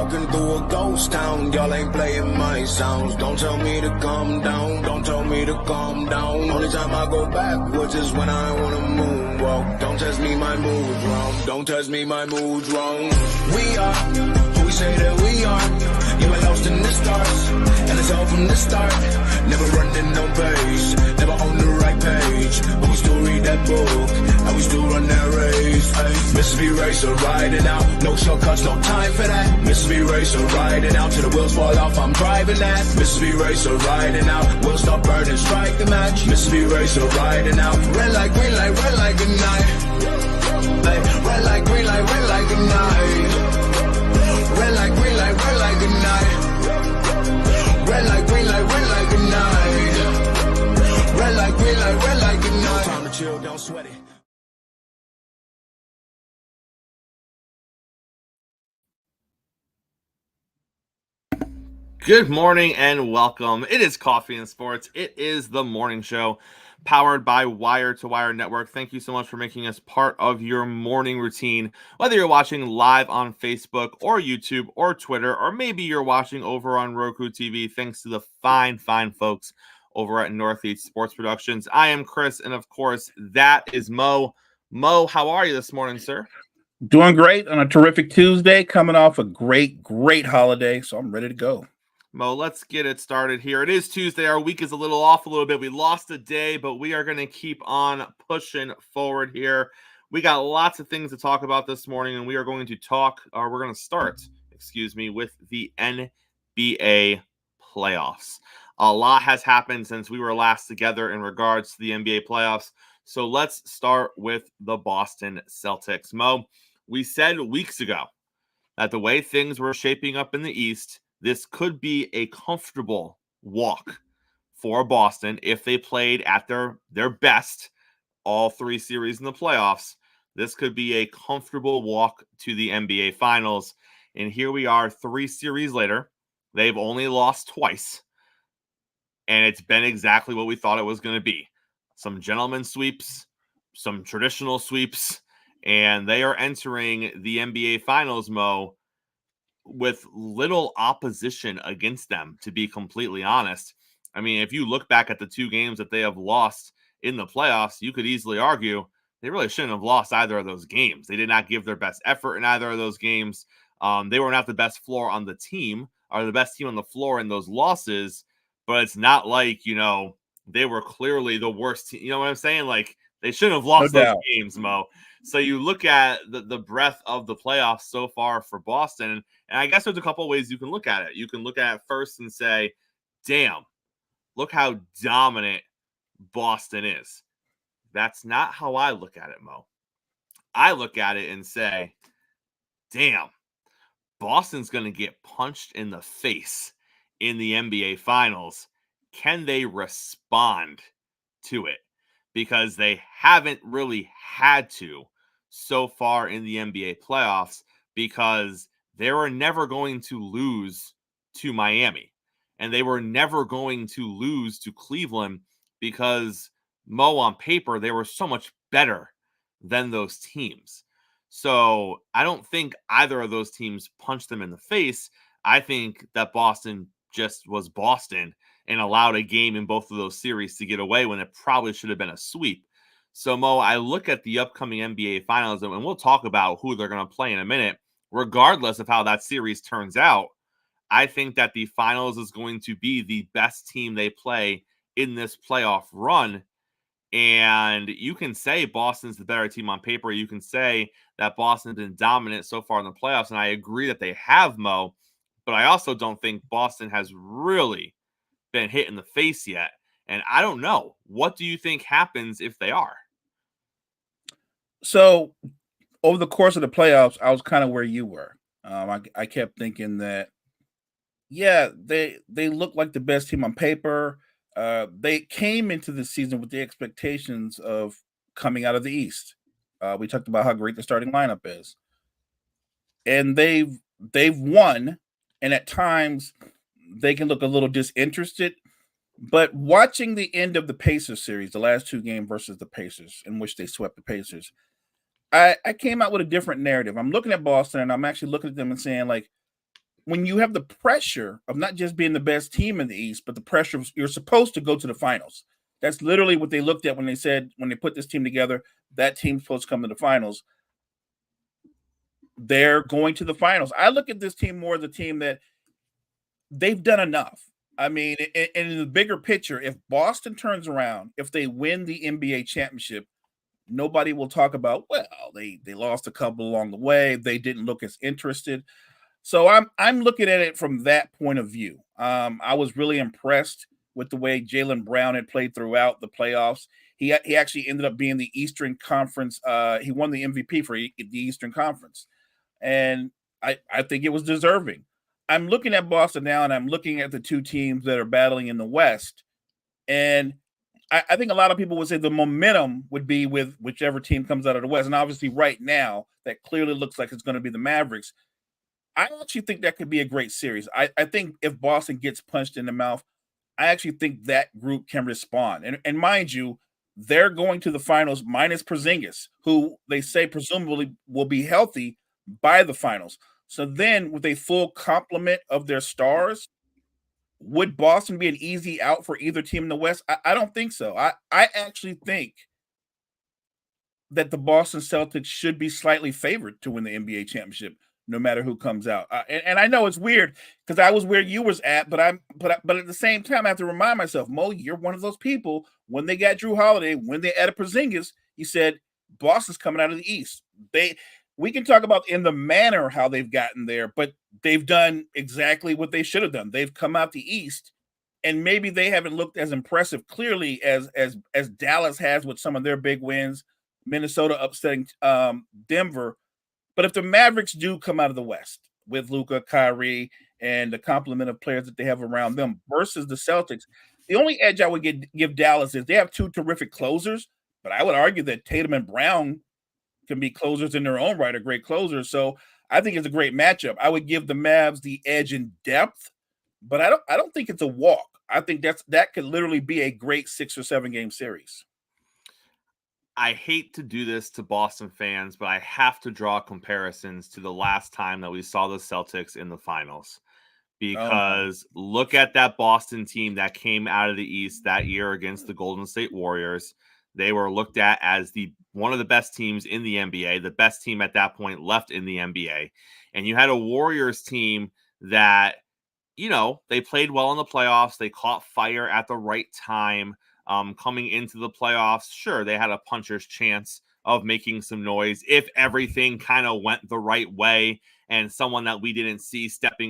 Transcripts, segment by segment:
walking through a ghost town. Y'all ain't playing my sounds. Don't tell me to calm down. Don't tell me to calm down. Only time I go backwards is when I wanna moonwalk. Don't test me, my mood's wrong. Don't test me, my mood's wrong. We are who we say that we are. Yeah, we're lost in the stars, and it's all from the start. Never running no pace, never on the right page, but we still read that book, and we still run that race. Ay, Mississippi Racer riding out, no shortcuts, no time for that. Mississippi Racer riding out, till the wheels fall off, I'm driving that. Mississippi Racer riding out, we'll stop burning, strike the match. Mississippi Racer riding out, red light, green light, red light, good night. Ay, red light, green light, red light, good night. Red light, green light, red light, good night. Red light, green light, red light, good night. Red light, green light, red light, good night. Time to chill, don't sweat it. Good morning and welcome. It is Coffee and Sports. It is the morning show powered by Wire to Wire Network. Thank you so much for making us part of your morning routine. Whether you're watching live on Facebook or YouTube or Twitter, or maybe you're watching over on Roku TV, thanks to the fine folks over at Northeast Sports Productions. I am Chris, and of course, that is Mo. Mo, how are you this morning, sir? Doing great on a terrific Tuesday, coming off a great holiday, so I'm ready to go. Mo, let's get it started here. It is Tuesday. Our week is a little off a little bit. We lost a day, but we are going to keep on pushing forward here. We got lots of things to talk about this morning, and we are going to start with the NBA playoffs. A lot has happened since we were last together in regards to the NBA playoffs. So let's start with the Boston Celtics. Mo, we said weeks ago that the way things were shaping up in the East, this could be a comfortable walk for Boston if they played at their best all three series in the playoffs. This could be a comfortable walk to the NBA Finals. And here we are 3 series later. They've only lost twice. And it's been exactly what we thought it was going to be. Some gentleman sweeps, some traditional sweeps, and they are entering the NBA Finals, Mo, with little opposition against them, to be completely honest. I mean, if you look back at the 2 games that they have lost in the playoffs, you could easily argue they really shouldn't have lost either of those games. They did not give their best effort in either of those games. They were not the best floor on the team, or the best team on the floor in those losses, but it's not like, they were clearly the worst team. You know what I'm saying? Like, they shouldn't have lost those games, Mo. So you look at the breadth of the playoffs so far for Boston, and I guess there's a couple of ways you can look at it. You can look at it first and say, damn, look how dominant Boston is. That's not how I look at it, Mo. I look at it and say, damn, Boston's going to get punched in the face in the NBA Finals. Can they respond to it? Because they haven't really had to so far in the NBA playoffs, because they were never going to lose to Miami, and they were never going to lose to Cleveland, because, Mo, on paper, they were so much better than those teams. So I don't think either of those teams punched them in the face. I think that Boston just was Boston and allowed a game in both of those series to get away when it probably should have been a sweep. So, Mo, I look at the upcoming NBA Finals, and we'll talk about who they're going to play in a minute. Regardless of how that series turns out, I think that the Finals is going to be the best team they play in this playoff run. And you can say Boston's the better team on paper. You can say that Boston's been dominant so far in the playoffs, and I agree that they have, Mo. But I also don't think Boston has really been hit in the face yet. And I don't know. What do you think happens if they are? So over the course of the playoffs, I was kind of where you were. I kept thinking that, yeah, they look like the best team on paper. They came into the season with the expectations of coming out of the East. We talked about how great the starting lineup is, and they've won. And at times, they can look a little disinterested. But watching the end of the Pacers series, the last 2 games versus the Pacers, in which they swept the Pacers, I came out with a different narrative. I'm looking at Boston, and I'm actually looking at them and saying, like, when you have the pressure of not just being the best team in the East, but the pressure of you're supposed to go to the finals. That's literally what they looked at when they said, when they put this team together, that team's supposed to come to the finals. They're going to the finals. I look at this team more as a team that they've done enough. I mean, in the bigger picture, if Boston turns around, if they win the NBA championship, nobody will talk about, well, they lost a couple along the way. They didn't look as interested. So I'm looking at it from that point of view. I was really impressed with the way Jaylen Brown had played throughout the playoffs. He actually ended up being the Eastern Conference. He won the MVP for the Eastern Conference, and I think it was deserving. I'm looking at Boston now, and I'm looking at the two teams that are battling in the West, and I think a lot of people would say the momentum would be with whichever team comes out of the West. And obviously, right now, that clearly looks like it's going to be the Mavericks. I actually think that could be a great series. I think if Boston gets punched in the mouth, I actually think that group can respond. And mind you, they're going to the finals minus Porzingis, who they say presumably will be healthy by the finals. So then, with a full complement of their stars, would Boston be an easy out for either team in the West? I don't think so. I actually think that the Boston Celtics should be slightly favored to win the NBA championship, no matter who comes out. And I know it's weird because I was where you was at, but at the same time, I have to remind myself, Mo, you're one of those people. When they got Drew Holiday, when they added Porzingis, you said Boston's coming out of the East. We can talk about in the manner how they've gotten there, but they've done exactly what they should have done. They've come out the East, and maybe they haven't looked as impressive clearly as Dallas has with some of their big wins. Minnesota upsetting Denver. But if the Mavericks do come out of the West with Luka, Kyrie, and the complement of players that they have around them versus the Celtics, the only edge I would give Dallas is they have two terrific closers, but I would argue that Tatum and Brown can be closers in their own right, or great closers. So I think it's a great matchup. I would give the Mavs the edge in depth, but I don't think it's a walk. I think that could literally be a great 6 or 7 game series. I hate to do this to Boston fans, but I have to draw comparisons to the last time that we saw the Celtics in the finals. Because look at that Boston team that came out of the East that year against the Golden State Warriors. They were looked at as one of the best teams in the NBA, the best team at that point left in the NBA. And you had a Warriors team that, they played well in the playoffs. They caught fire at the right time. Coming into the playoffs, sure, they had a puncher's chance of making some noise if everything kind of went the right way and someone that we didn't see stepped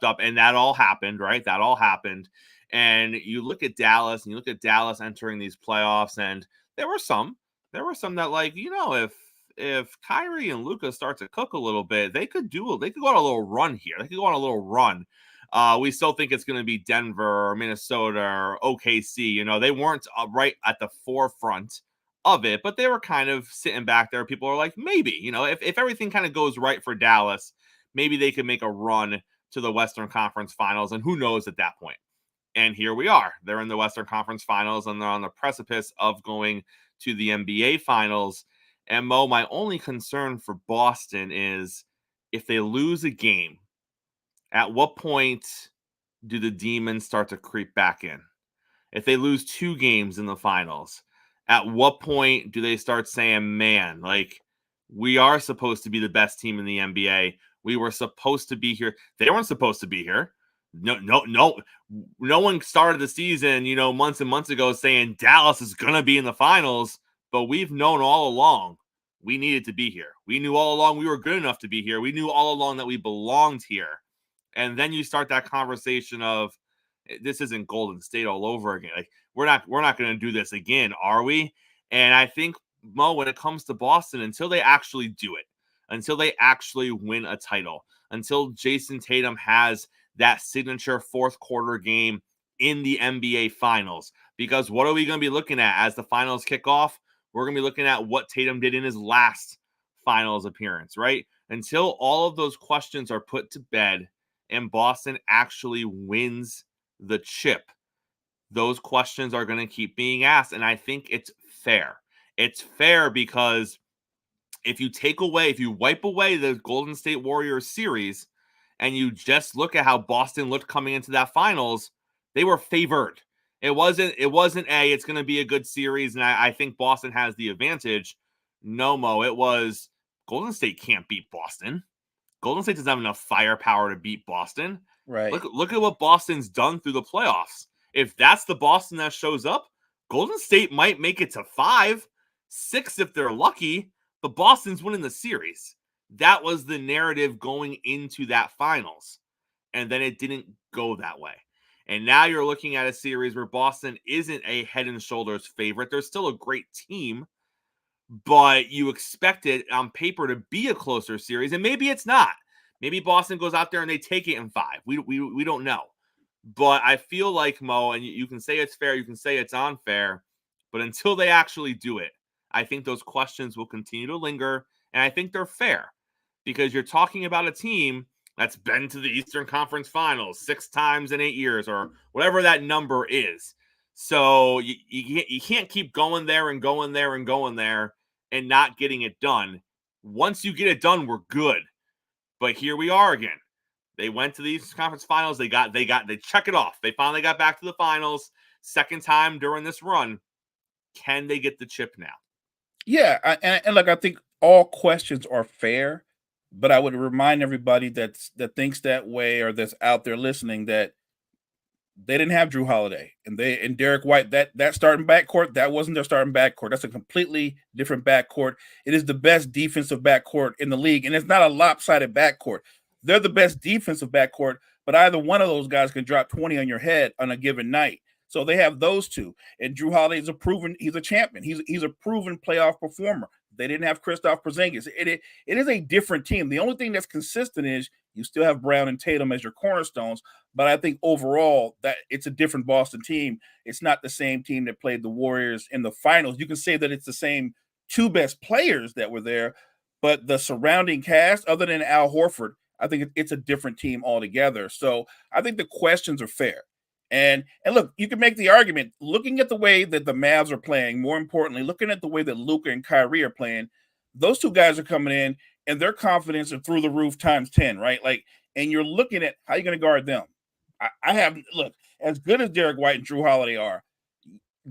up, and that all happened, right? That all happened. And you look at Dallas, and you look at Dallas entering these playoffs, and there were some that, if Kyrie and Luka start to cook a little bit, they could go on a little run here. They could go on a little run. We still think it's going to be Denver or Minnesota or OKC. They weren't right at the forefront of it, but they were kind of sitting back there. People are like, maybe, if everything kind of goes right for Dallas, maybe they could make a run to the Western Conference Finals, and who knows at that point. And here we are. They're in the Western Conference Finals, and they're on the precipice of going to the NBA Finals. And Mo, my only concern for Boston is if they lose a game, at what point do the demons start to creep back in? If they lose 2 games in the finals, at what point do they start saying, man, we are supposed to be the best team in the NBA. We were supposed to be here. They weren't supposed to be here. No one started the season, months and months ago saying Dallas is going to be in the finals, but we've known all along we needed to be here. We knew all along we were good enough to be here. We knew all along that we belonged here. And then you start that conversation of, this isn't Golden State all over again. We're not going to do this again, are we? And I think, Mo, when it comes to Boston, until they actually do it, until they actually win a title, until Jason Tatum has that signature fourth quarter game in the NBA Finals, because what are we going to be looking at as the finals kick off? We're going to be looking at what Tatum did in his last finals appearance, right? Until all of those questions are put to bed and Boston actually wins the chip, those questions are going to keep being asked. And I think it's fair. It's fair because if you wipe away the Golden State Warriors series and you just look at how Boston looked coming into that finals, they were favored. It wasn't it's going to be a good series, and I think Boston has the advantage. No, Mo, it was Golden State can't beat Boston. Golden State doesn't have enough firepower to beat Boston. Right. Look at what Boston's done through the playoffs. If that's the Boston that shows up, Golden State might make it to 5, 6 if they're lucky, but Boston's winning the series. That was the narrative going into that finals. And then it didn't go that way. And now you're looking at a series where Boston isn't a head and shoulders favorite. They're still a great team, but you expect it on paper to be a closer series, and maybe it's not. Maybe Boston goes out there and they take it in 5. We don't know. But I feel like, Mo, and you can say it's fair, you can say it's unfair, but until they actually do it, I think those questions will continue to linger, and I think they're fair because you're talking about a team that's been to the Eastern Conference Finals 6 times in 8 years or whatever that number is. So you can't keep going there and going there and going there and not getting it done. Once you get it done, we're good. But here we are again. They went to the Eastern Conference Finals. They check it off. They finally got back to the finals. Second time during this run. Can they get the chip now? Yeah, and look, I think all questions are fair, but I would remind everybody that thinks that way or that's out there listening that they didn't have Jrue Holiday and Derek White. That starting backcourt, that wasn't their starting backcourt. That's a completely different backcourt. It is the best defensive backcourt in the league, and it's not a lopsided backcourt. They're the best defensive backcourt, but either one of those guys can drop 20 on your head on a given night. So they have those two. And Jrue Holiday is he's a champion. He's a proven playoff performer. They didn't have Kristaps Porzingis. It is a different team. The only thing that's consistent is you still have Brown and Tatum as your cornerstones, but I think overall that it's a different Boston team. It's not the same team that played the Warriors in the finals. You can say that it's the same 2 best players that were there, but the surrounding cast, other than Al Horford, I think it's a different team altogether. So I think the questions are fair. And look, you can make the argument, looking at the way that the Mavs are playing, more importantly, looking at the way that Luka and Kyrie are playing, those 2 guys are coming in and their confidence are through the roof times 10, right? Like, and you're looking at how you're going to guard them. Look, as good as Derek White and Jrue Holiday are,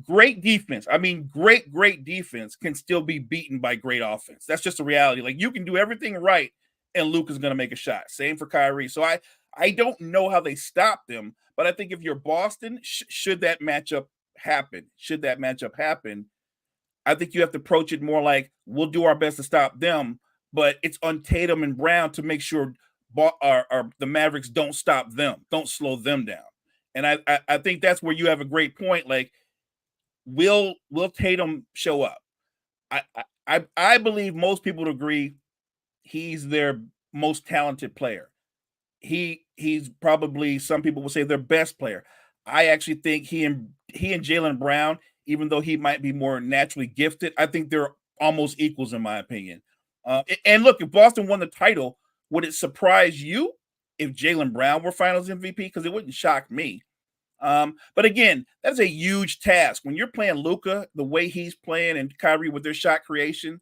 great defense. I mean, great defense can still be beaten by great offense. That's just a reality. Like, you can do everything right and Luka's going to make a shot. Same for Kyrie. So I don't know how they stop them, but I think if you're Boston, should that matchup happen, I think you have to approach it more like we'll do our best to stop them, but it's on Tatum and Brown to make sure the Mavericks don't stop them, don't slow them down. And I think that's where you have a great point. Like, will Tatum show up? I believe most people would agree he's their most talented player. He's probably, some people would say, their best player. I actually think he and Jaylen Brown, even though he might be more naturally gifted, I think they're almost equals in my opinion. And look, if Boston won the title, would it surprise you if Jaylen Brown were Finals MVP? Because it wouldn't shock me. But again, that's a huge task when you're playing Luka the way he's playing and Kyrie with their shot creation.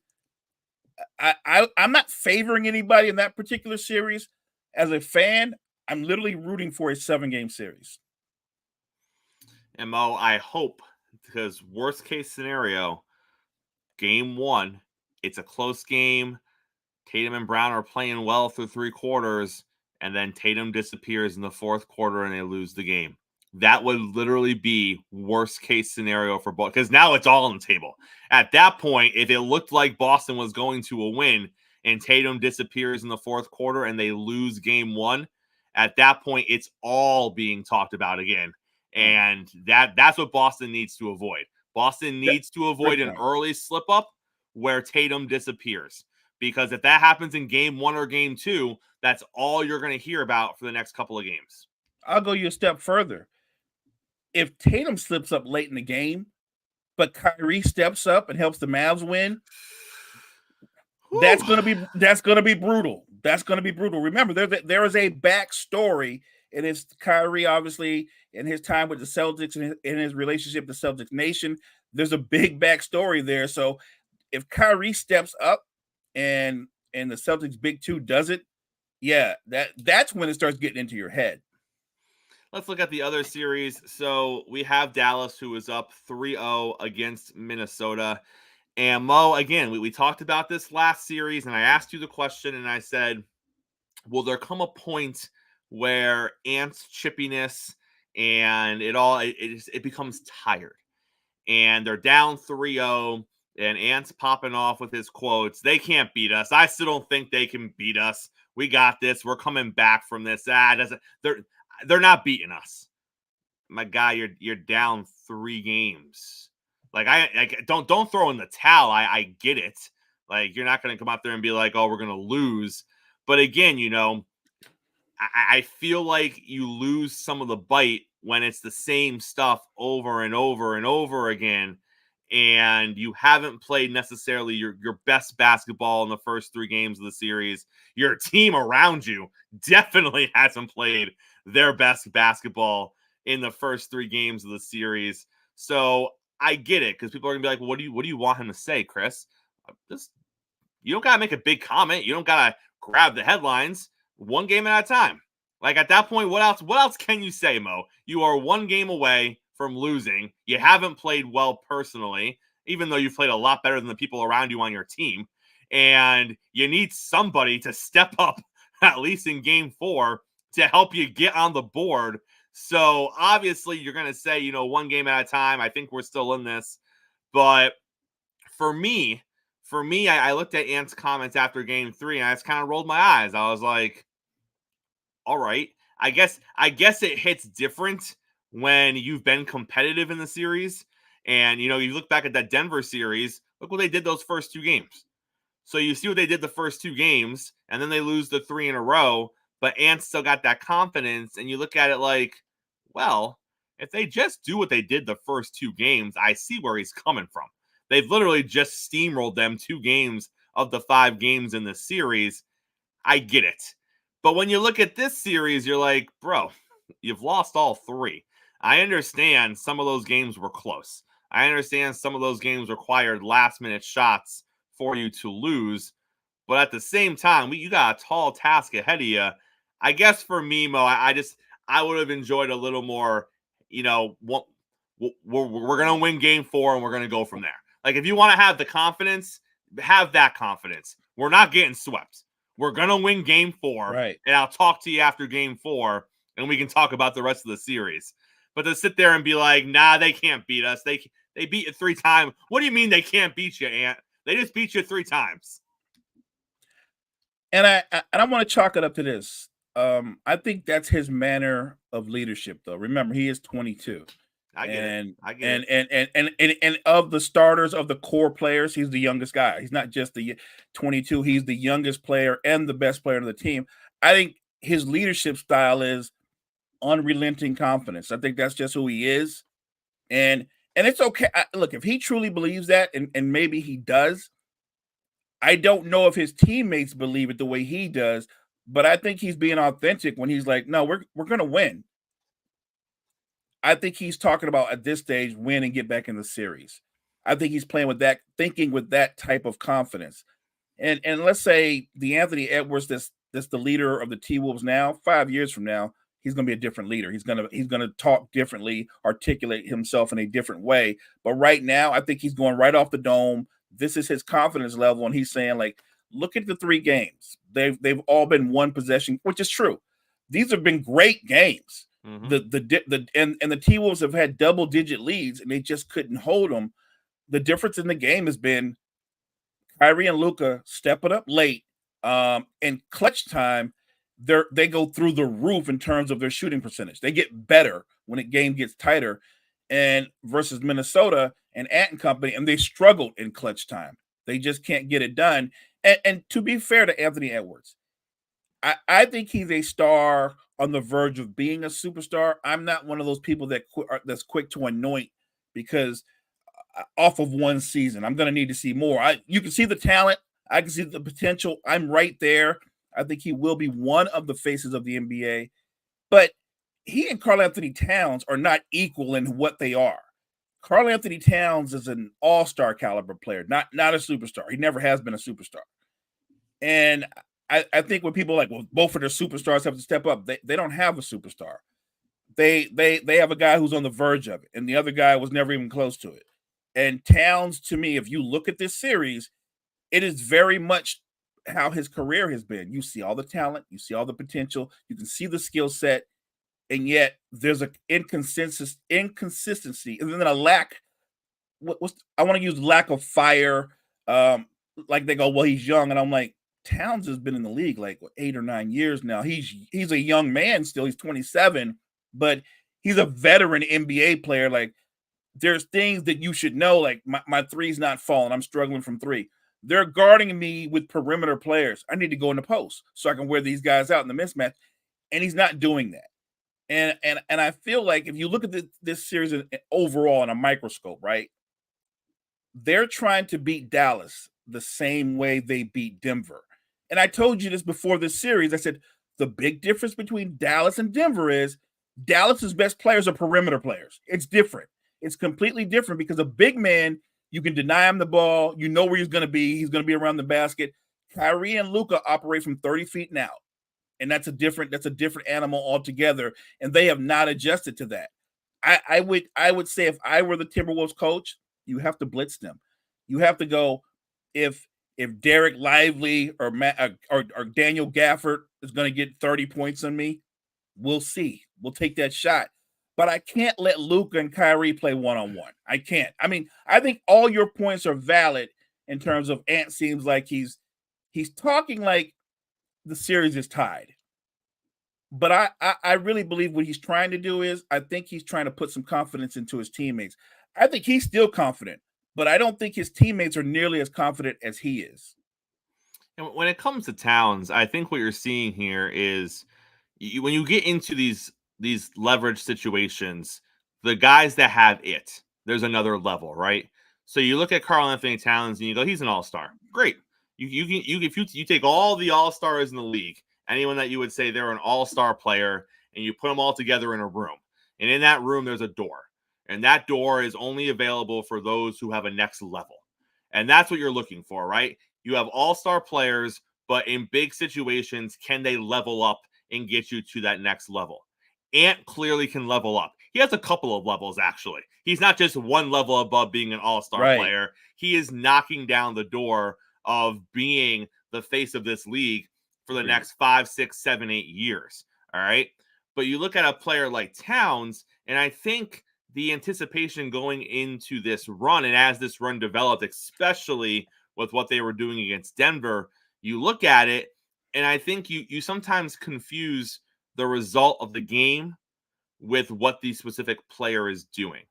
I'm not favoring anybody in that particular series. As a fan, I'm literally rooting for a 7-game series. And Mo, I hope, because worst case scenario, game 1, it's a close game. Tatum and Brown are playing well through 3 quarters, and then Tatum disappears in the 4th quarter and they lose the game. That would literally be worst case scenario for Boston, because now it's all on the table. At that point, if it looked like Boston was going to a win and Tatum disappears in the 4th quarter and they lose game 1, at that point, it's all being talked about again. And that's what Boston needs to avoid. Boston needs to avoid an early slip up where Tatum disappears. Because if that happens in game 1 or game 2, that's all you're going to hear about for the next couple of games. I'll go you a step further. If Tatum slips up late in the game, but Kyrie steps up and helps the Mavs win, that's going to be brutal. That's going to be brutal. Remember, there is a backstory, and it's Kyrie, obviously, in his time with the Celtics and in his relationship with the Celtics Nation. There's a big backstory there. So if Kyrie steps up and the Celtics Big 2 does it, yeah, that's when it starts getting into your head. Let's look at the other series. So we have Dallas, who is up 3-0 against Minnesota. And Mo, again, we talked about this last series, and I asked you the question, and I said, will there come a point where Ant's chippiness and it becomes tired? And they're down 3-0, and Ant's popping off with his quotes. They can't beat us. I still don't think they can beat us. We got this. We're coming back from this. They're not beating us. My guy, you're down 3 games. Like don't throw in the towel. I get it. Like, you're not going to come out there and be like, oh, we're going to lose. But again, I feel like you lose some of the bite when it's the same stuff over and over and over again, and you haven't played necessarily your best basketball in the first 3 games of the series. Your team around you definitely hasn't played their best basketball in the first 3 games of the series. So I get it, because people are gonna be like, well, what do you want him to say, Chris? You don't gotta make a big comment. You don't gotta grab the headlines. One game at a time. Like, at that point, what else can you say, Mo? You are 1 game away from losing. You haven't played well personally, even though you've played a lot better than the people around you on your team. And you need somebody to step up, at least in game 4, to help you get on the board. So obviously you're going to say, 1 game at a time. I think we're still in this. But for me, I looked at Ant's comments after game 3, and I just kind of rolled my eyes. I was like, all right, I guess it hits different when you've been competitive in the series. And, you look back at that Denver series, look what they did those first 2 games. So you see what they did the first 2 games, and then they lose the 3 in a row, but Ant still got that confidence. And you look at it like, well, if they just do what they did the first 2 games, I see where he's coming from. They've literally just steamrolled them 2 games of the 5 games in the series. I get it. But when you look at this series, you're like, bro, you've lost all 3. I understand some of those games were close. I understand some of those games required last-minute shots for you to lose. But at the same time, you got a tall task ahead of you. I guess for me, Mo, I would have enjoyed a little more, we're going to win game 4 and we're going to go from there. Like, if you want to have the confidence, have that confidence. We're not getting swept. We're going to win game 4. Right. And I'll talk to you after game 4, and we can talk about the rest of the series. But to sit there and be like, nah, they can't beat us. They beat you 3 times. What do you mean they can't beat you, Ant? They just beat you 3 times. And I want to chalk it up to this. I think that's his manner of leadership, though. Remember, he is 22. I get it. And of the starters, of the core players, he's the youngest guy. He's not just the 22. He's the youngest player and the best player of the team. I think his leadership style is unrelenting confidence. I think that's just who he is. And it's okay. Look, if he truly believes that, and maybe he does, I don't know if his teammates believe it the way he does, but I think he's being authentic when he's like, no, we're going to win. I think he's talking about, at this stage, win and get back in the series. I think he's playing with that, thinking with that type of confidence. And let's say the Anthony Edwards that's the leader of the T-Wolves now, 5 years from now, he's going to be a different leader. He's going to talk differently, articulate himself in a different way. But right now, I think he's going right off the dome. This is his confidence level, and he's saying, like, look at the 3 games. They've all been 1 possession, which is true. These have been great games. Mm-hmm. The T-Wolves have had double-digit leads, and they just couldn't hold them. The difference in the game has been Kyrie and Luka stepping up late. In clutch time, they go through the roof in terms of their shooting percentage. They get better when the game gets tighter. And versus Minnesota and Ant and company, and they struggled in clutch time. They just can't get it done. And to be fair to Anthony Edwards, I think he's a star on the verge of being a superstar. I'm not one of those people that's quick to anoint because off of 1 season. I'm going to need to see more. You can see the talent. I can see the potential. I'm right there. I think he will be one of the faces of the NBA. But he and Karl-Anthony Towns are not equal in what they are. Karl-Anthony Towns is an all-star caliber player, not a superstar. He never has been a superstar. And I think when people are like, well, both of their superstars have to step up, they don't have a superstar. They have a guy who's on the verge of it, and the other guy was never even close to it. And Towns, to me, if you look at this series, it is very much how his career has been. You see all the talent, you see all the potential, you can see the skill set, and yet there's an inconsistency, and then a lack. I want to use lack of fire. Like they go, well, he's young, and I'm like, Towns has been in the league like 8 or 9 years now. He's a young man still. He's 27, but he's a veteran NBA player. Like there's things that you should know. Like my three's not falling. I'm struggling from three. They're guarding me with perimeter players. I need to go in the post so I can wear these guys out in the mismatch, and he's not doing that. And I feel like if you look at this series overall in a microscope, right? They're trying to beat Dallas the same way they beat Denver. And I told you this before this series. I said the big difference between Dallas and Denver is Dallas's best players are perimeter players. It's different. It's completely different because a big man, you can deny him the ball. You know where he's going to be. He's going to be around the basket. Kyrie and Luka operate from 30 feet and out. And that's a different animal altogether. And they have not adjusted to that. I would say if I were the Timberwolves coach, you have to blitz them. You have to go if Derek Lively or Daniel Gafford is going to get 30 points on me, we'll see. We'll take that shot. But I can't let Luka and Kyrie play one-on-one. I can't. I mean, I think all your points are valid in terms of Ant seems like he's talking like the series is tied. But I really believe what he's trying to do is I think he's trying to put some confidence into his teammates. I think he's still confident, but I don't think his teammates are nearly as confident as he is. And when it comes to Towns, I think what you're seeing here is when you get into these leverage situations, the guys that have it, there's another level, right? So you look at Karl-Anthony Towns and you go, he's an all-star. Great. If you take all the all-stars in the league, anyone that you would say they're an all-star player, and you put them all together in a room, and in that room there's a door, and that door is only available for those who have a next level. And that's what you're looking for, right? You have all-star players, but in big situations, can they level up and get you to that next level? Ant clearly can level up. He has a couple of levels, actually. He's not just one level above being an all-star player. He is knocking down the door of being the face of this league for the next 5, 6, 7, 8 years. All right. But you look at a player like Towns, and I think the anticipation going into this run, and as this run developed, especially with what they were doing against Denver, you look at it, and I think you sometimes confuse the result of the game with what the specific player is doing.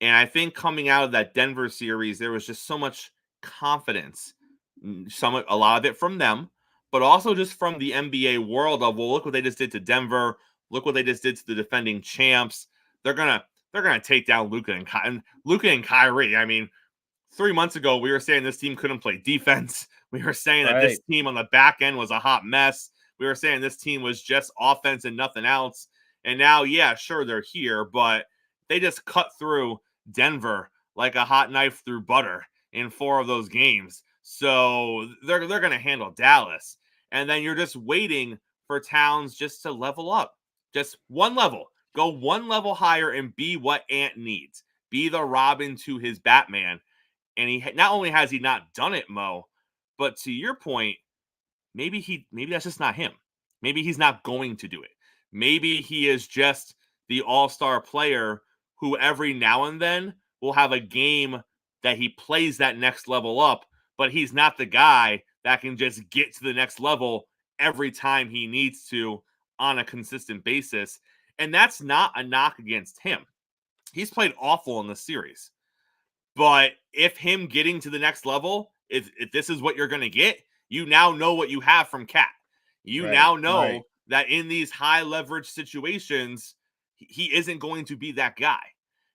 And I think coming out of that Denver series, there was just so much confidence, a lot of it from them, but also just from the NBA world of, well, look what they just did to Denver. Look what they just did to the defending champs. They're gonna take down Luka and Kyrie. I mean, 3 months ago, we were saying this team couldn't play defense. We were saying that this team on the back end was a hot mess. We were saying this team was just offense and nothing else. And now, yeah, sure, they're here, but they just cut through Denver like a hot knife through butter in 4 of those games. So they're going to handle Dallas. And then you're just waiting for Towns just to level up. Just one level. Go one level higher and be what Ant needs. Be the Robin to his Batman. And he not only has he not done it, Mo, but to your point, maybe that's just not him. Maybe he's not going to do it. Maybe he is just the all-star player who every now and then will have a game that he plays that next level up, but he's not the guy that can just get to the next level every time he needs to on a consistent basis. And that's not a knock against him. He's played awful in the series. But if him getting to the next level, if this is what you're going to get, you now know what you have from Cat. You now know that in these high leverage situations, he isn't going to be that guy.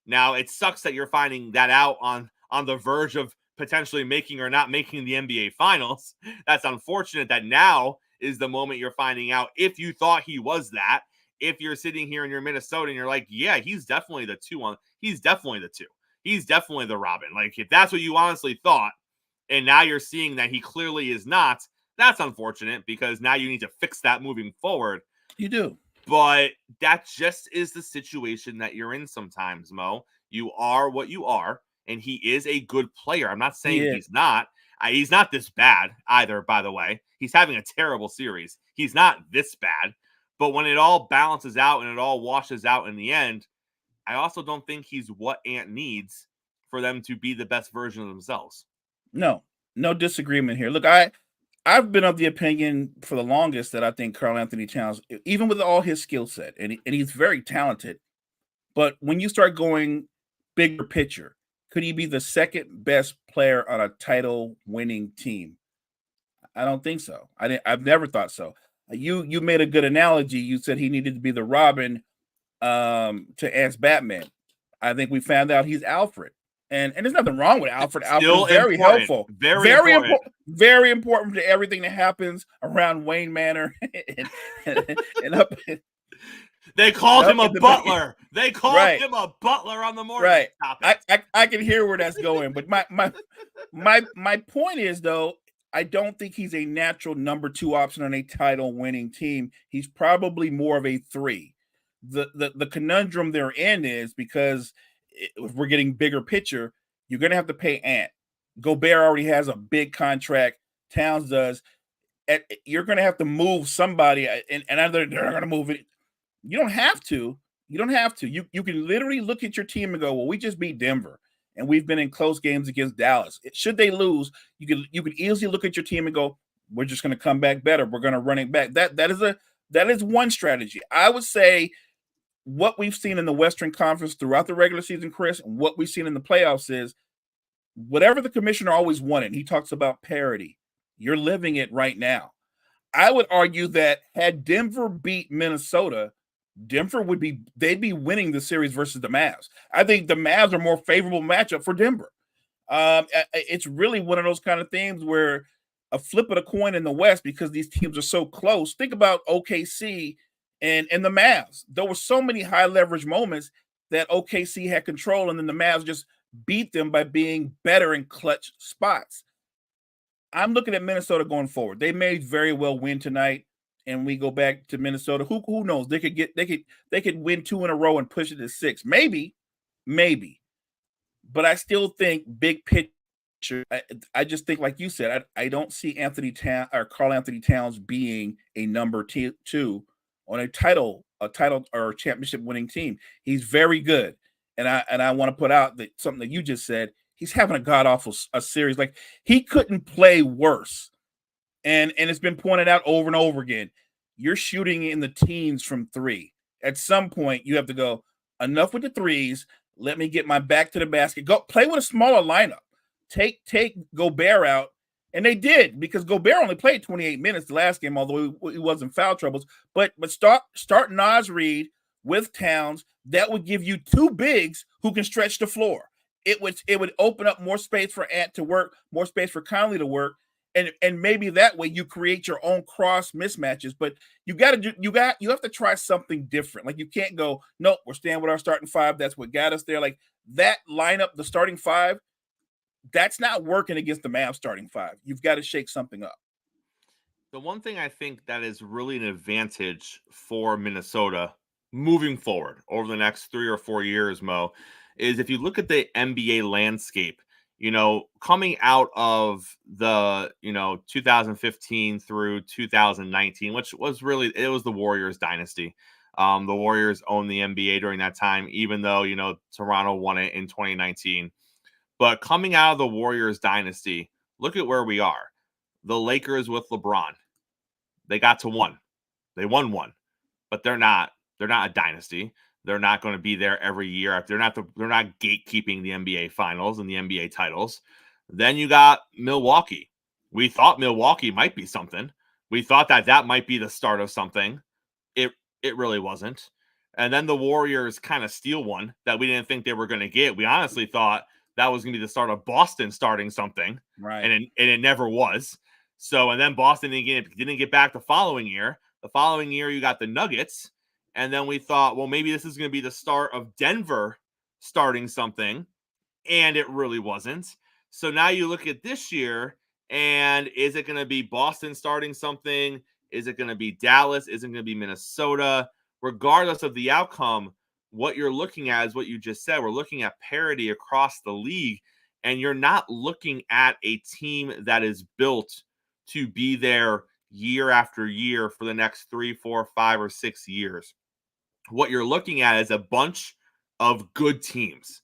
Now, it sucks that you're finding that out on the verge of potentially making or not making the NBA Finals. That's unfortunate that now is the moment you're finding out if you thought he was that. If you're sitting here in your Minnesota and you're like, yeah, he's definitely the 2. He's definitely the 2. He's definitely the Robin. Like, if that's what you honestly thought, and now you're seeing that he clearly is not, That's unfortunate because now you need to fix that moving forward. You do. But that just is the situation that you're in sometimes, Mo. You are what you are, and he is a good player. I'm not saying he's not. He's not this bad either, by the way. He's having a terrible series. He's not this bad. But when it all balances out and it all washes out in the end, I also don't think he's what Ant needs for them to be the best version of themselves. No disagreement here. Look, I've been of the opinion for the longest that I think Karl-Anthony Towns, even with all his skill set, and he's very talented, but when you start going bigger picture, could he be the second best player on a title-winning team? I don't think so. I've never thought so. You made a good analogy. You said he needed to be the Robin to Ant's Batman. I think we found out he's Alfred. And there's nothing wrong with Alfred. Alfred is very helpful. Very important to everything that happens around Wayne Manor and up. They called him a butler. They called him a butler on the morning. Right. I can hear where that's going. But my point is, though, I don't think he's a natural number 2 option on a title-winning team. He's probably more of a 3. The conundrum they're in is because if we're getting bigger picture, you're going to have to pay Ant. Gobert already has a big contract. Towns does. You're going to have to move somebody, and they're going to move it. You don't have to. You can literally look at your team and go, well, we just beat Denver, and we've been in close games against Dallas. Should they lose, you could easily look at your team and go, we're just going to come back better. We're going to run it back. That is one strategy. I would say what we've seen in the Western Conference throughout the regular season, Chris, and what we've seen in the playoffs is whatever the commissioner always wanted. He talks about parity. You're living it right now. I would argue that had Denver beat Minnesota, they'd be winning the series versus the Mavs. I think the Mavs are more favorable matchup for Denver. It's really one of those kind of things where a flip of the coin in the West because these teams are so close. Think about OKC and the Mavs. There were so many high leverage moments that OKC had control, and then the Mavs just beat them by being better in clutch spots. I'm looking at Minnesota going forward. They may very well win tonight, and we go back to Minnesota. Who knows? They could win 2 in a row and push it to 6. Maybe. But I still think big picture. I just think, like you said, I don't see Karl-Anthony Towns being a number 2 on a title or championship winning team. He's very good. And I want to put out that something that you just said, he's having a god-awful series. Like, he couldn't play worse. And it's been pointed out over and over again. You're shooting in the teens from 3. At some point, you have to go, enough with the threes. Let me get my back to the basket. Go play with a smaller lineup. Take Gobert out. And they did, because Gobert only played 28 minutes the last game, although he was in foul troubles. But start Naz Reid with Towns. That would give you 2 bigs who can stretch the floor. It would open up more space for Ant to work, more space for Conley to work, and maybe that way you create your own cross mismatches. But you have to try something different. Like, you can't go, nope, we're staying with our starting 5. That's what got us there. Like, that lineup, the starting 5. That's not working against the Mavs starting 5. You've got to shake something up. The one thing I think that is really an advantage for Minnesota moving forward over the next 3 or 4 years, Mo, is if you look at the NBA landscape, coming out of the, 2015 through 2019, which was really, it was the Warriors dynasty. The Warriors owned the NBA during that time, even though, Toronto won it in 2019. But coming out of the Warriors dynasty, look at where we are. The Lakers with LeBron, they got to 1. They won 1, but they're not a dynasty. They're not going to be there every year. They're not gatekeeping the NBA finals and the NBA titles. Then you got Milwaukee. We thought Milwaukee might be something. We thought that might be the start of something. It really wasn't. And then the Warriors kind of steal one that we didn't think they were going to get. We honestly thought that was going to be the start of Boston starting something, right? And it never was. So, and then Boston didn't get back the following year. The following year, you got the Nuggets, and then we thought, well, maybe this is going to be the start of Denver starting something, and it really wasn't. So now you look at this year, And is it going to be Boston starting something? Is it going to be Dallas? Is it going to be Minnesota? Regardless of the outcome, what you're looking at is what you just said. We're looking at parity across the league, and you're not looking at a team that is built to be there year after year for the next 3, 4, 5, or 6 years. What you're looking at is a bunch of good teams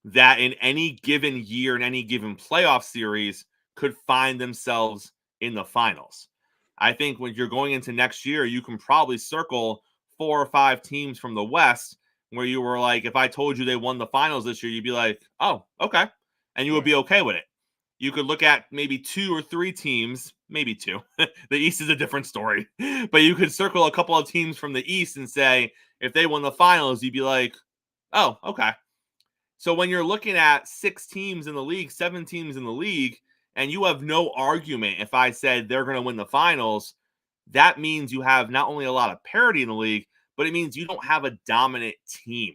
that in any given year, in any given playoff series, could find themselves in the finals. I think when you're going into next year, you can probably circle 4 or 5 teams from the West where you were like, if I told you they won the finals this year, you'd be like, oh, okay. And you would be okay with it. You could look at maybe 2 or 3 teams, maybe 2. The East is a different story. But you could circle a couple of teams from the East and say, if they won the finals, you'd be like, oh, okay. So when you're looking at 6 teams in the league, 7 teams in the league, and you have no argument if I said they're going to win the finals, that means you have not only a lot of parity in the league, but it means you don't have a dominant team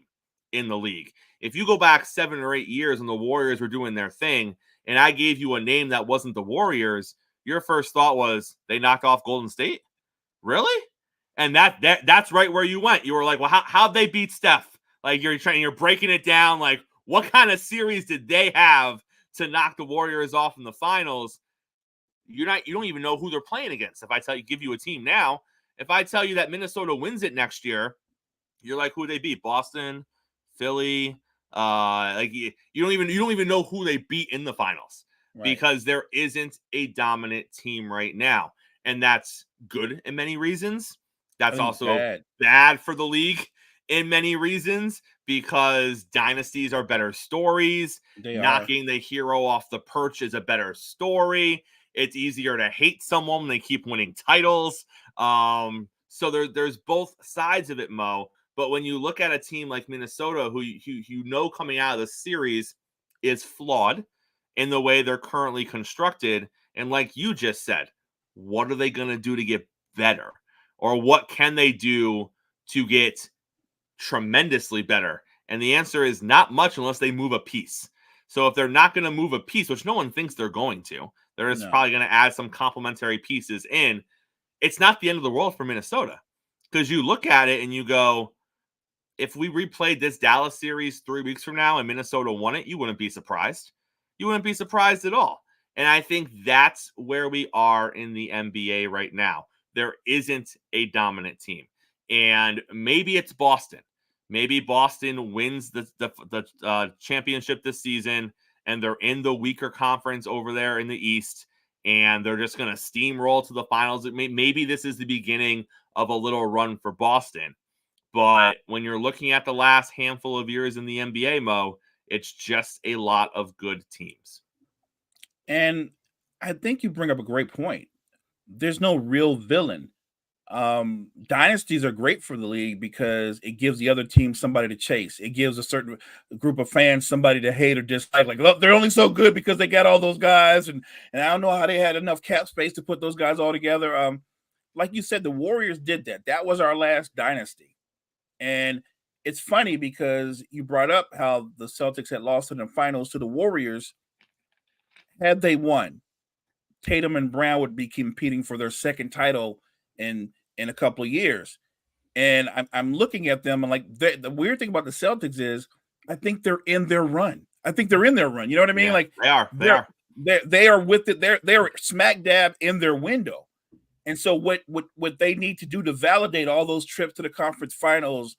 in the league. If you go back 7 or 8 years and the Warriors were doing their thing, and I gave you a name that wasn't the Warriors, your first thought was they knocked off Golden State? Really? And that's right where you went. You were like, well, how'd they beat Steph? Like you're breaking it down. Like, what kind of series did they have to knock the Warriors off in the finals? You don't even know who they're playing against. If I give you a team now, if I tell you that Minnesota wins it next year, you're like, who they beat? Boston, Philly. Like you don't even know who they beat in the finals, right? Because there isn't a dominant team right now, and that's good in many reasons. That's also bad for the league in many reasons, because dynasties are better stories. Knocking the hero off the perch is a better story. It's easier to hate someone when they keep winning titles. So there's both sides of it, Mo. But when you look at a team like Minnesota, who you know coming out of the series is flawed in the way they're currently constructed, and like you just said, what are they going to do to get better? Or what can they do to get tremendously better? And the answer is not much unless they move a piece. So if they're not going to move a piece, which no one thinks they're going to, they're just probably going to add some complementary pieces in. It's not the end of the world for Minnesota, because you look at it and you go, if we replayed this Dallas series 3 weeks from now and Minnesota won it, you wouldn't be surprised. You wouldn't be surprised at all. And I think that's where we are in the NBA right now. There isn't a dominant team. And maybe it's Boston. Maybe Boston wins the championship this season, and they're in the weaker conference over there in the East, and they're just going to steamroll to the finals. Maybe this is the beginning of a little run for Boston. But when you're looking at the last handful of years in the NBA, Mo, it's just a lot of good teams. And I think you bring up a great point. There's no real villain. Dynasties are great for the league because it gives the other team somebody to chase. It gives a certain group of fans somebody to hate or dislike. Like, look, they're only so good because they got all those guys, and I don't know how they had enough cap space to put those guys all together. Like you said, the Warriors did that. That was our last dynasty. And it's funny because you brought up how the Celtics had lost in the finals to the Warriors. Had they won, Tatum and Brown would be competing for their second title in a couple of years. And I'm looking at them and like the weird thing about the Celtics is I think they're in their run. You know what I mean? Yeah, like they are with it. They're smack dab in their window. And so what they need to do to validate all those trips to the conference finals,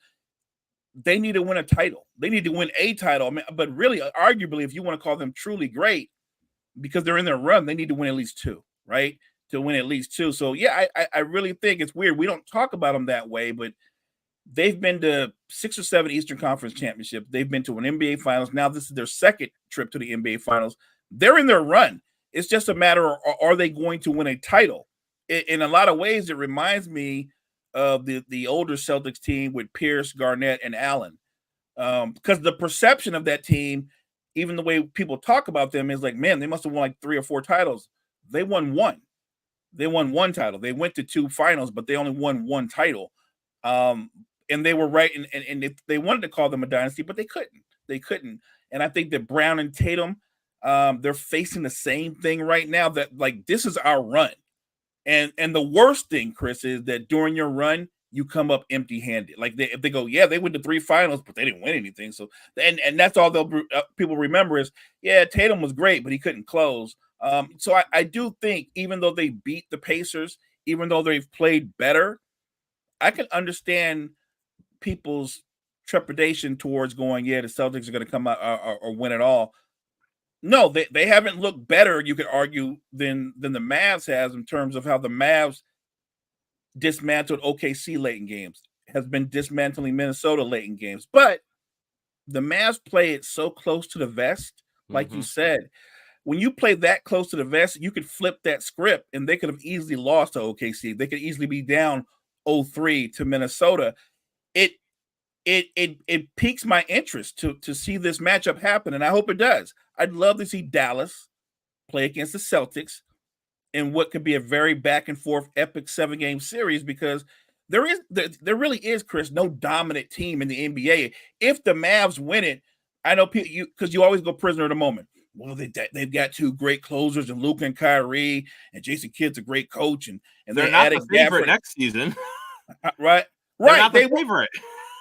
they need to win a title. They need to win a title. I mean, but really, arguably, if you want to call them truly great, because they're in their run, they need to win at least 2, right? To win at least 2. So, yeah, I really think it's weird. We don't talk about them that way, but they've been to 6 or 7 Eastern Conference championships. They've been to an NBA Finals. Now this is their second trip to the NBA Finals. They're in their run. It's just a matter of, are they going to win a title? In a lot of ways, it reminds me of the older Celtics team with Pierce, Garnett, and Allen. Because the perception of that team, even the way people talk about them, is like, man, they must have won like 3 or 4 titles. They won 1. They won 1 title. They went to 2 finals, but they only won 1 title. And they were right. And if they wanted to call them a dynasty, but they couldn't. And I think that Brown and Tatum, They're facing the same thing right now, that like this is our run. And the worst thing, Chris, is that during your run, you come up empty-handed. Like if they go, yeah, they went to 3 finals, but they didn't win anything. So and that's all they'll people remember is, yeah, Tatum was great, but he couldn't close. So I do think even though they beat the Pacers, even though they've played better, I can understand people's trepidation towards going, yeah, the Celtics are going to come out or win it all. No, they haven't looked better, you could argue, than the Mavs has, in terms of how the Mavs dismantled OKC late in games, has been dismantling Minnesota late in games. But the Mavs play it so close to the vest, like you said. When you play that close to the vest, you could flip that script, and they could have easily lost to OKC. They could easily be down 0-3 to Minnesota. It piques my interest to see this matchup happen, and I hope it does. I'd love to see Dallas play against the Celtics in what could be a very back and forth epic 7-game series, because there really is, Chris, no dominant team in the NBA. If the Mavs win it, I know people, because you always go prisoner of the moment. Well, they've got 2 great closers, and Luka and Kyrie, and Jason Kidd's a great coach, and they're not the favorite next season, right? They're not the favorite.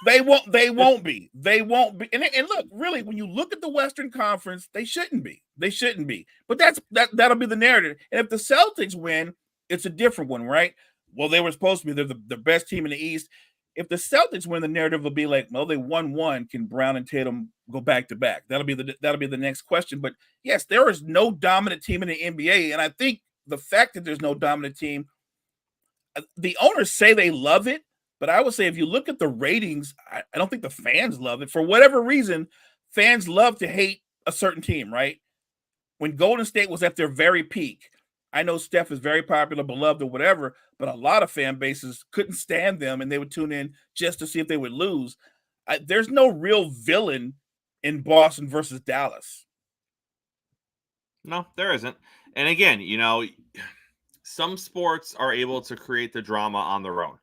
They won't be. And look, really, when you look at the Western Conference, they shouldn't be. But that'll be the narrative. And if the Celtics win, it's a different one, right? Well, they were supposed to be. They're the best team in the East. If the Celtics win, the narrative will be like, well, they won one. Can Brown and Tatum go back to back? That'll be the next question. But yes, there is no dominant team in the NBA, and I think the fact that there's no dominant team, the owners say they love it. But I would say if you look at the ratings, I don't think the fans love it. For whatever reason, fans love to hate a certain team, right? When Golden State was at their very peak, I know Steph is very popular, beloved, or whatever, but a lot of fan bases couldn't stand them, and they would tune in just to see if they would lose. There's no real villain in Boston versus Dallas. No, there isn't. And again, some sports are able to create the drama on their own.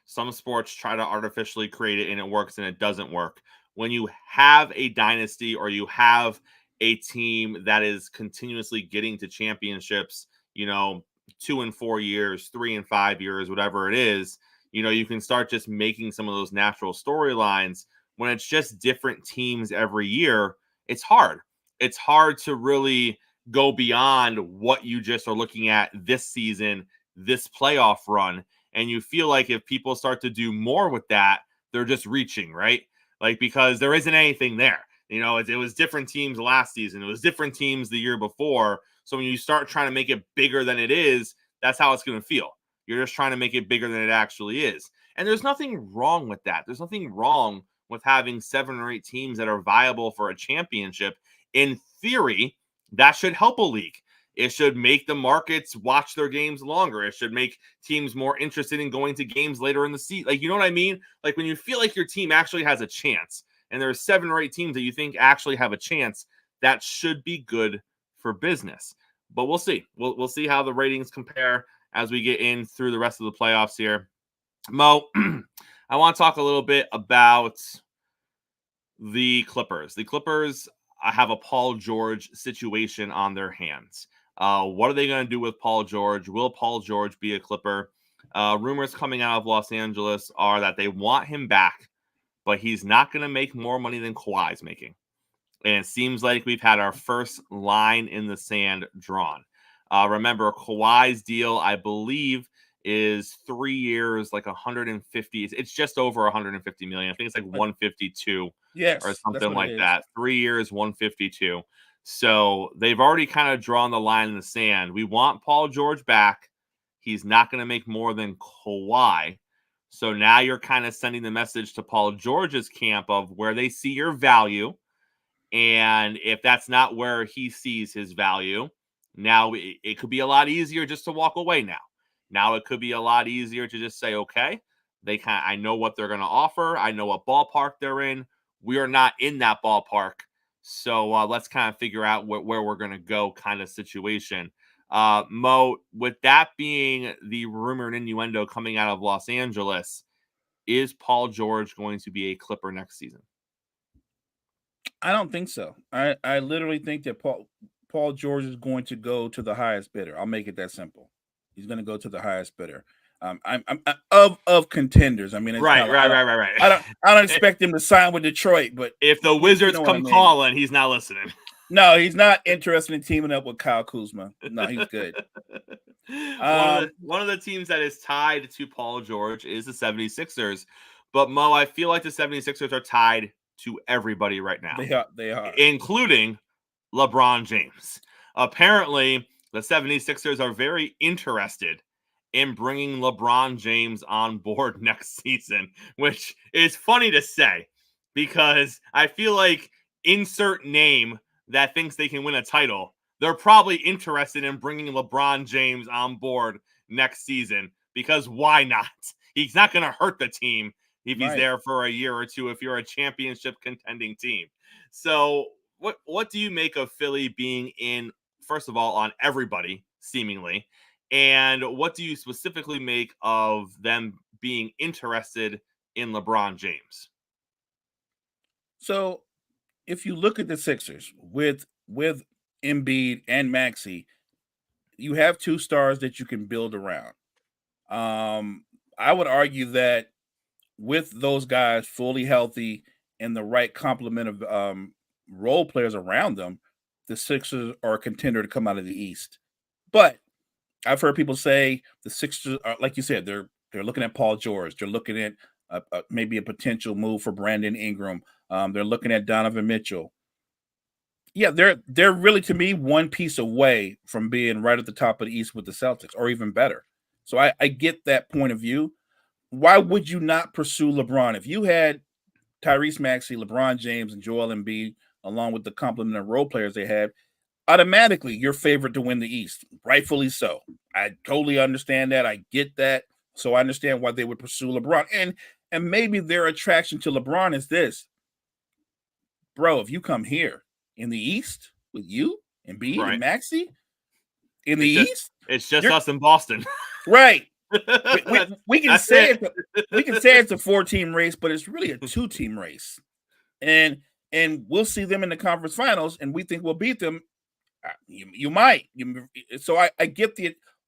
Some sports try to artificially create it, and it works and it doesn't work. When you have a dynasty, or you have a team that is continuously getting to championships, 2 and 4 years, 3 and 5 years, whatever it is, you can start just making some of those natural storylines. When it's just different teams every year, it's hard. It's hard to really go beyond what you just are looking at this season, this playoff run. And you feel like if people start to do more with that, they're just reaching, right? Like, because there isn't anything there. It was different teams last season. It was different teams the year before. So when you start trying to make it bigger than it is, that's how it's going to feel. You're just trying to make it bigger than it actually is. And there's nothing wrong with that. There's nothing wrong with having 7 or 8 teams that are viable for a championship. In theory, that should help a league. It should make the markets watch their games longer. It should make teams more interested in going to games later in the season. Like, you know what I mean? Like, when you feel like your team actually has a chance, and there are 7 or 8 teams that you think actually have a chance, that should be good for business. But we'll see. We'll see how the ratings compare as we get in through the rest of the playoffs here. Mo, I want to talk a little bit about the Clippers. The Clippers have a Paul George situation on their hands. What are they going to do with Paul George? Will Paul George be a Clipper? Rumors coming out of Los Angeles are that they want him back, but he's not going to make more money than Kawhi's making. And it seems like we've had our first line in the sand drawn. Remember, Kawhi's deal, I believe, is 3 years, like 150. It's just over 150 million. I think it's like 152 or something like that. 3 years, 152. So they've already kind of drawn the line in the sand. We want Paul George back. He's not going to make more than Kawhi. So now you're kind of sending the message to Paul George's camp of where they see your value. And if that's not where he sees his value, now it could be a lot easier just to walk away now. Now it could be a lot easier to just say, okay, I know what they're going to offer. I know what ballpark they're in. We are not in that ballpark. So let's kind of figure out where we're going to go kind of situation. Mo, with that being the rumor and innuendo coming out of Los Angeles, is Paul George going to be a Clipper next season? I don't think so. I literally think that Paul George is going to go to the highest bidder. I'll make it that simple. He's going to go to the highest bidder. I'm of contenders. I mean, it's right. I don't expect him to sign with Detroit, but if the Wizards come calling, he's not listening. No, he's not interested in teaming up with Kyle Kuzma. No, he's good. One of the teams that is tied to Paul George is the 76ers. But, Mo, I feel like the 76ers are tied to everybody right now. They are. Including LeBron James. Apparently, the 76ers are very interested in bringing LeBron James on board next season, which is funny to say because I feel like insert name that thinks they can win a title, they're probably interested in bringing LeBron James on board next season because why not? He's not going to hurt the team if he's there for a year or two if you're a championship contending team. So what do you make of Philly being in, first of all, on everybody, seemingly? And what do you specifically make of them being interested in LeBron James? So if you look at the Sixers with Embiid and Maxey, you have two stars that you can build around. I would argue that with those guys fully healthy and the right complement of role players around them, the Sixers are a contender to come out of the East. But I've heard people say the Sixers are, like you said, they're looking at Paul George. They're looking at maybe a potential move for Brandon Ingram. They're looking at Donovan Mitchell. Yeah, they're really, to me, one piece away from being right at the top of the East with the Celtics, or even better. So I get that point of view. Why would you not pursue LeBron? If you had Tyrese Maxey, LeBron James, and Joel Embiid, along with the complement of role players they have, automatically you're favored to win the East, rightfully so. I totally understand that. I get that. So I understand why they would pursue LeBron. And maybe their attraction to LeBron is this. Bro, if you come here in the East with you, Embiid and Maxey, in the East, it's just us in Boston. Right. We can say it's a 4-team race, but it's really a 2-team race. And we'll see them in the conference finals, and we think we'll beat them. You might. So I get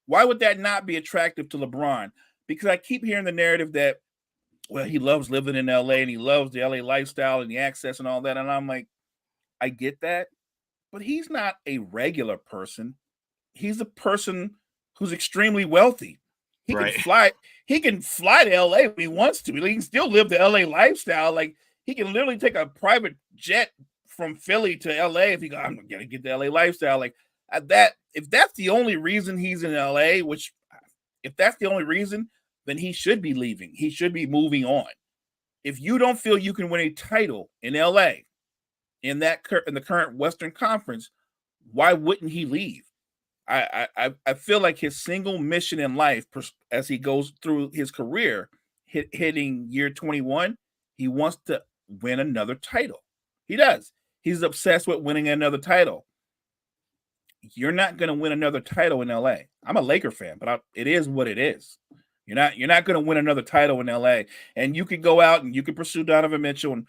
why would that not be attractive to LeBron? Because I keep hearing the narrative that, well, he loves living in LA and he loves the LA lifestyle and the access and all that. And I'm like, I get that, but he's not a regular person. He's a person who's extremely wealthy. He can fly. He can fly to LA if he wants to. He can still live the LA lifestyle. Like, he can literally take a private jet from Philly to LA if he goes, I'm gonna get the LA lifestyle. Like that, if that's the only reason he's in LA, which if that's the only reason, then he should be leaving. He should be moving on. If you don't feel you can win a title in LA in the current Western Conference, why wouldn't he leave? I feel like his single mission in life as he goes through his career, hitting year 21, he wants to win another title. He does. He's obsessed with winning another title. You're not going to win another title in LA. I'm a Laker fan, but it is what it is. You're not going to win another title in LA. And you could go out and you could pursue Donovan Mitchell. And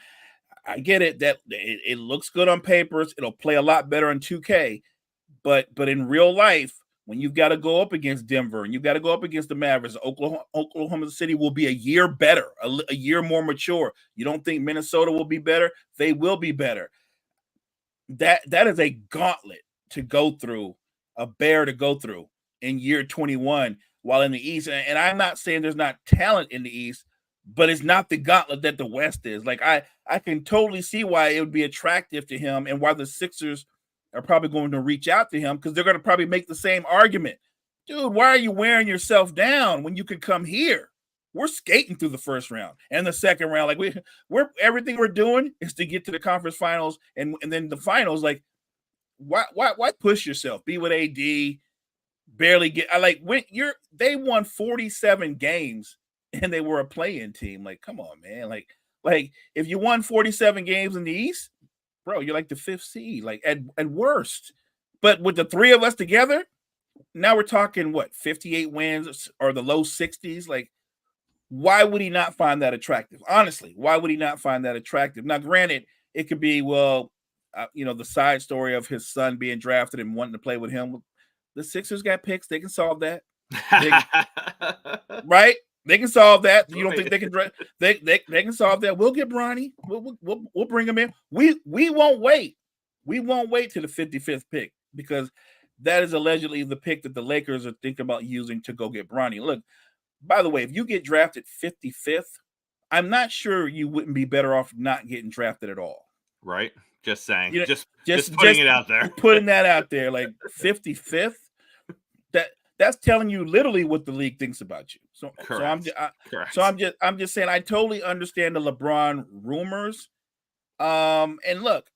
I get it that it looks good on papers. It'll play a lot better in 2K. But in real life, when you've got to go up against Denver and you've got to go up against the Mavericks, Oklahoma City will be a year better, a year more mature. You don't think Minnesota will be better? They will be better. That is a gauntlet to go through, a bear to go through in year 21 while in the East. And I'm not saying there's not talent in the East, but it's not the gauntlet that the West is. Like I can totally see why it would be attractive to him and why the Sixers are probably going to reach out to him, because they're going to probably make the same argument. Dude, why are you wearing yourself down when you could come here? We're skating through the first round and the second round. Like we're everything we're doing is to get to the conference finals and then the finals. Like, why push yourself? Be with AD, barely get. They won 47 games and they were a play-in team. Like, come on, man. Like if you won 47 games in the East, bro, you're like the 5th seed, like at worst. But with the three of us together, now we're talking 58 wins or the low 60s. Like, why would he not find that attractive? Honestly, why would he not find that attractive? Now, granted, it could be, well, the side story of his son being drafted and wanting to play with him. The Sixers got picks. They can solve that. Right? They can solve that. You don't think they can? They can solve that. We'll get Bronny. We'll bring him in. We won't wait. We won't wait till the 55th pick, because that is allegedly the pick that the Lakers are thinking about using to go get Bronny. Look, by the way, if you get drafted 55th, I'm not sure you wouldn't be better off not getting drafted at all. Right? Just saying. Just putting it out there. Putting that out there, like 55th. That's telling you literally what the league thinks about you. So I'm just saying, I totally understand the LeBron rumors. And look,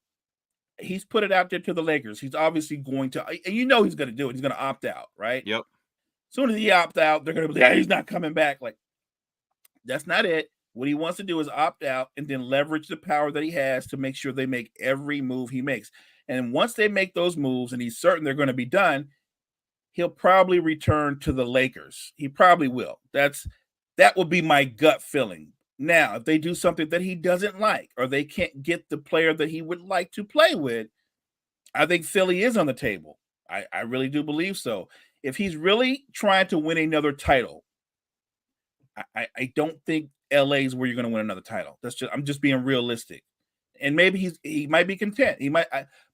he's put it out there to the Lakers. He's obviously going to, and he's going to do it. He's going to opt out, right? Yep. As soon as he opts out, they're going to be like, he's not coming back. Like, that's not it. What he wants to do is opt out and then leverage the power that he has to make sure they make every move he makes. And once they make those moves, and he's certain they're going to be done, he'll probably return to the Lakers. He probably will. That would be my gut feeling. Now, if they do something that he doesn't like, or they can't get the player that he would like to play with, I think Philly is on the table. I really do believe so. If he's really trying to win another title, I don't think LA is where you're going to win another title. I'm just being realistic. And maybe he might be content.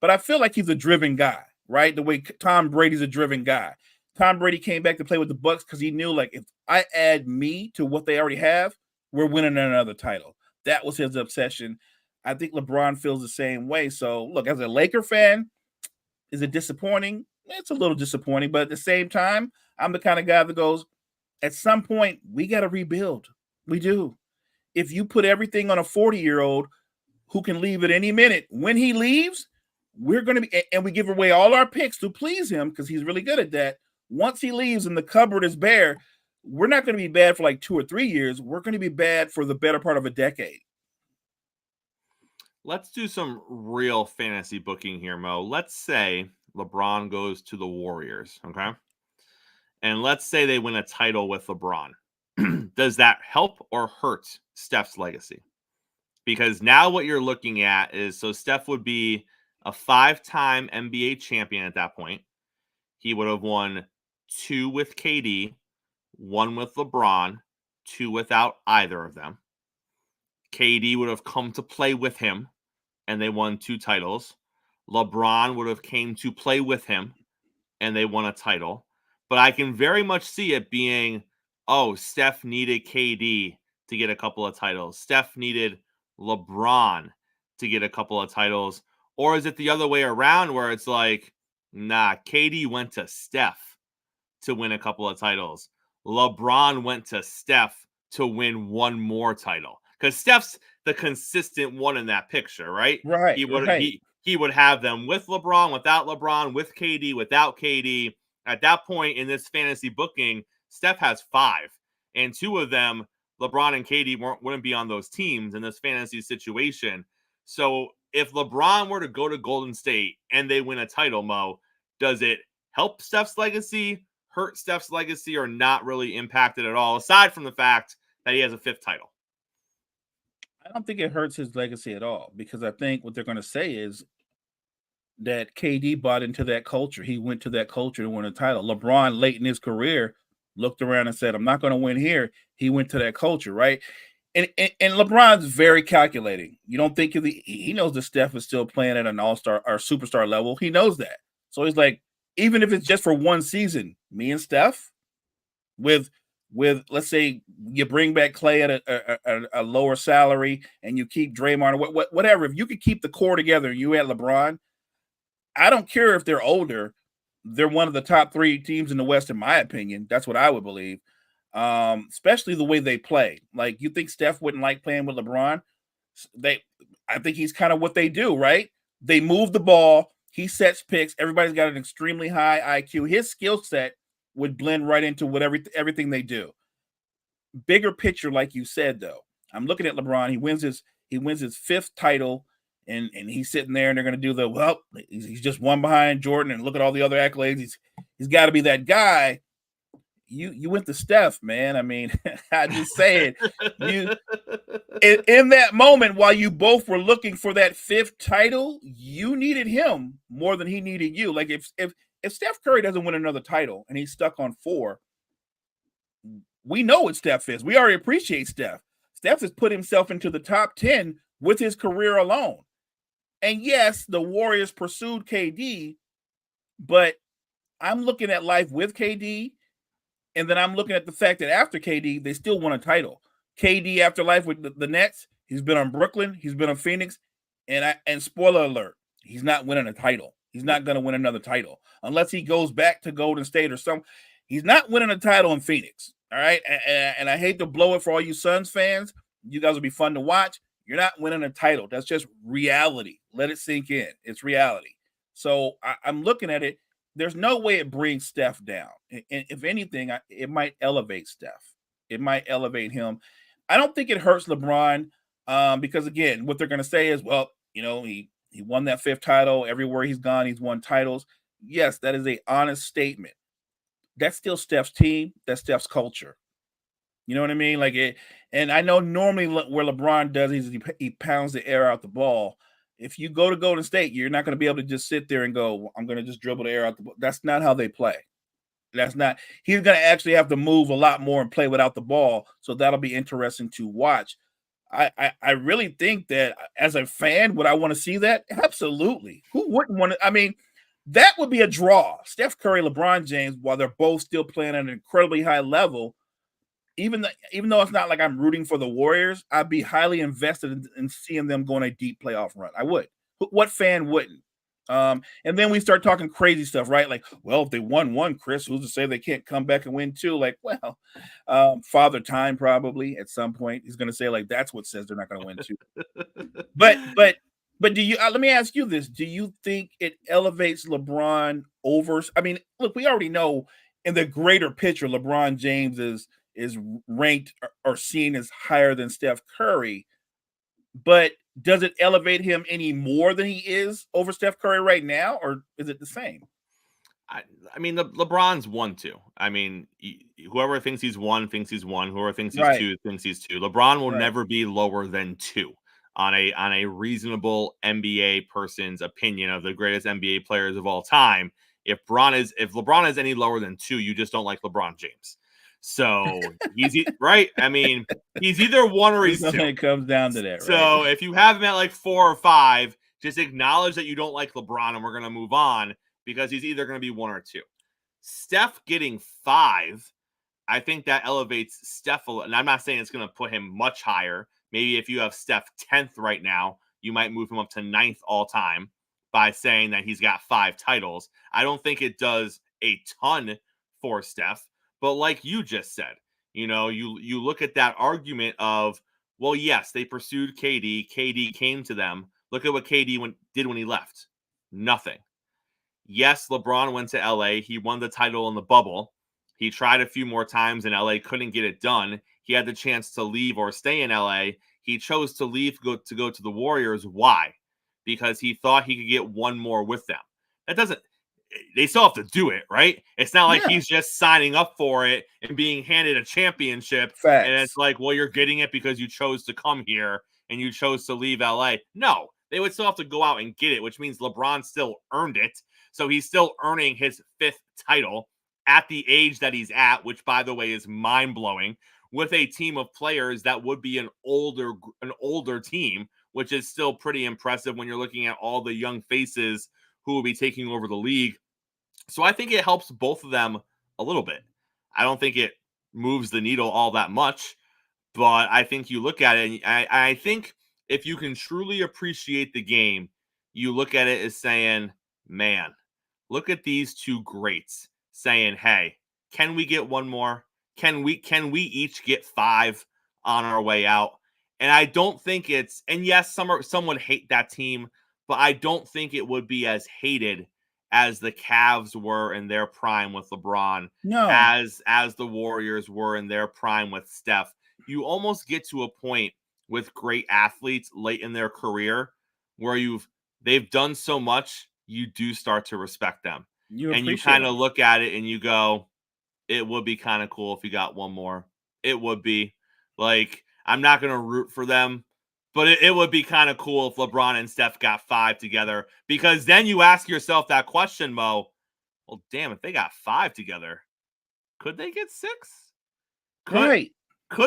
But I feel like he's a driven guy. Right? The way Tom Brady's a driven guy. Tom Brady came back to play with the Bucs because he knew, like, if I add me to what they already have, we're winning another title. That was his obsession. I think LeBron feels the same way. So, look, as a Laker fan, is it disappointing? It's a little disappointing, but at the same time, I'm the kind of guy that goes, at some point, we got to rebuild. We do. If you put everything on a 40-year-old who can leave at any minute, when he leaves, we're going to be, and we give away all our picks to please him because he's really good at that. Once he leaves and the cupboard is bare, we're not going to be bad for like 2 or 3 years. We're going to be bad for the better part of a decade. Let's do some real fantasy booking here, Mo. Let's say LeBron goes to the Warriors, okay? And let's say they win a title with LeBron. Does that help or hurt Steph's legacy? Because now what you're looking at is, so Steph would be a 5-time NBA champion at that point. He would have won 2 with KD, 1 with LeBron, 2 without either of them. KD would have come to play with him, and they won 2 titles. LeBron would have came to play with him, and they won a title. But I can very much see it being, oh, Steph needed KD to get a couple of titles. Steph needed LeBron to get a couple of titles. Or is it the other way around where it's like, nah, KD went to Steph to win a couple of titles. LeBron went to Steph to win 1 more title. Because Steph's the consistent one in that picture, right? Right. He would have them with LeBron, without LeBron, with KD, without KD. At that point in this fantasy booking, Steph has 5. And 2 of them, LeBron and KD wouldn't be on those teams in this fantasy situation. So if LeBron were to go to Golden State and they win a title, Mo, does it help Steph's legacy, hurt Steph's legacy, or not really impact it at all, aside from the fact that he has a 5th title? I don't think it hurts his legacy at all, because I think what they're going to say is that KD bought into that culture. He went to that culture to win a title. LeBron, late in his career, looked around and said, I'm not going to win here. He went to that culture, right? And LeBron's very calculating. You don't think he knows that Steph is still playing at an all-star or superstar level. He knows that. So he's like, even if it's just for 1 season, me and Steph, with let's say you bring back Clay at a lower salary and you keep Draymond or whatever. If you could keep the core together and you had LeBron, I don't care if they're older. They're one of the top 3 teams in the West, in my opinion. That's what I would believe. Especially the way they play. Like, you think Steph wouldn't like playing with LeBron? I think he's kind of what they do, right? They move the ball. He sets picks. Everybody's got an extremely high IQ. His skill set would blend right into everything they do. Bigger picture, like you said, though. I'm looking at LeBron. He wins his 5th title, and he's sitting there, and they're going to do he's just 1 behind Jordan, and look at all the other accolades. He's got to be that guy. you went to Steph, man. I mean, I just saying, you in that moment while you both were looking for that 5th title, you needed him more than he needed you. Like if Steph Curry doesn't win another title and he's stuck on 4, we know what Steph is. We already appreciate Steph. Steph has put himself into the top 10 with his career alone. And yes, the Warriors pursued KD, but I'm looking at life with KD, and then I'm looking at the fact that after KD, they still won a title. KD after life with the Nets, he's been on Brooklyn, he's been on Phoenix, and spoiler alert, he's not winning a title. He's not going to win another title unless he goes back to Golden State or something. He's not winning a title in Phoenix. All right. And I hate to blow it for all you Suns fans. You guys will be fun to watch. You're not winning a title. That's just reality. Let it sink in. It's reality. So I'm looking at it. There's no way it brings Steph down. And if anything, it might elevate Steph. It might elevate him. I don't think it hurts LeBron because, again, what they're going to say is, well, you know, he won that 5th title. Everywhere he's gone, he's won titles. Yes, that is an honest statement. That's still Steph's team. That's Steph's culture. You know what I mean? Like it, and I know normally where LeBron does is he pounds the air out the ball. If you go to Golden State, you're not going to be able to just sit there and go, I'm going to just dribble the air out the ball. That's not how they play. That's not. He's going to actually have to move a lot more and play without the ball. So that'll be interesting to watch. I really think that as a fan, would I want to see that? Absolutely. Who wouldn't want to? I mean, that would be a draw. Steph Curry, LeBron James, while they're both still playing at an incredibly high level, even though it's not like I'm rooting for the Warriors, I'd be highly invested in seeing them go on a deep playoff run. I would. What fan wouldn't? And then we start talking crazy stuff, right? Like, well, if they won one, Chris, who's to say they can't come back and win two? Like, well, Father Time probably at some point he's going to say like that's what says they're not going to win two. But do you? Let me ask you this: do you think it elevates LeBron over? I mean, look, we already know in the greater picture, LeBron James is ranked or seen as higher than Steph Curry, but does it elevate him any more than he is over Steph Curry right now, or is it the same? I mean, LeBron's 1-2. I mean, whoever thinks he's one thinks he's one. Whoever thinks he's two thinks he's two. LeBron will never be lower than 2 on a reasonable NBA person's opinion of the greatest NBA players of all time. If LeBron is any lower than 2, you just don't like LeBron James. So he's right. I mean, he's either 1 or he's 2. It comes down to that. So if you have him at like 4 or 5, just acknowledge that you don't like LeBron, and we're going to move on because he's either going to be 1 or 2. Steph getting 5, I think that elevates Steph a little. And I'm not saying it's going to put him much higher. Maybe if you have Steph 10th right now, you might move him up to 9th all time by saying that he's got 5 titles. I don't think it does a ton for Steph. But like you just said, you know, you look at that argument of, well, yes, they pursued KD. KD came to them. Look at what KD did when he left. Nothing. Yes, LeBron went to LA. He won the title in the bubble. He tried a few more times in LA, couldn't get it done. He had the chance to leave or stay in LA. He chose to leave to go to the Warriors. Why? Because he thought he could get one more with them. They still have to do it, right? It's not like he's just signing up for it and being handed a championship. Facts. And it's like, well, you're getting it because you chose to come here and you chose to leave LA. No, they would still have to go out and get it, which means LeBron still earned it. So he's still earning his 5th title at the age that he's at, which, by the way, is mind-blowing, with a team of players that would be an older team, which is still pretty impressive when you're looking at all the young faces who will be taking over the league. So I think it helps both of them a little bit. I don't think it moves the needle all that much, but I think you look at it, and I think if you can truly appreciate the game, you look at it as saying, man, look at these two greats saying, hey, can we get one more? Can we each get 5 on our way out? And I don't think it's, and yes, some would hate that team, but I don't think it would be as hated as the Cavs were in their prime with LeBron, as the Warriors were in their prime with Steph. You almost get to a point with great athletes late in their career where they've done so much, you do start to respect them. You kind of look at it and you go, It would be kind of cool if you got one more. It would be. Like, I'm not going to root for them, but it would be kind of cool if LeBron and Steph got 5 together, because then you ask yourself that question, Mo. Well, damn, if they got 5 together, could they get 6? Could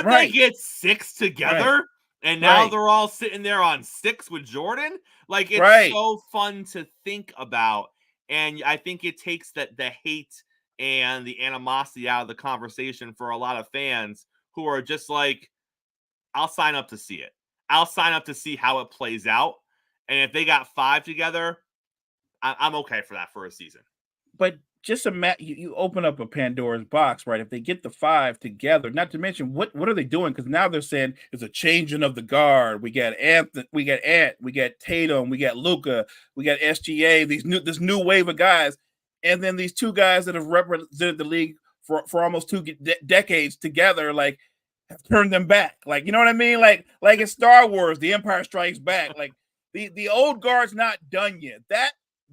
they get 6 together? Right. And now they're all sitting there on 6 with Jordan? Like, it's so fun to think about. And I think it takes the hate and the animosity out of the conversation for a lot of fans who are just like, I'll sign up to see it. I'll sign up to see how it plays out. And if they got 5 together, I'm okay for that for a season. But just imagine you open up a Pandora's box, right? If they get the 5 together, not to mention what are they doing? Because now they're saying it's a changing of the guard. We got Anthony, we got Ant, we got Tatum, we got Luka, we got SGA. This new wave of guys, and then these 2 guys that have represented the league for almost 2 decades together, like, have turned them back. Like, you know what I mean? Like in Star Wars, The Empire Strikes Back. Like the old guard's not done yet.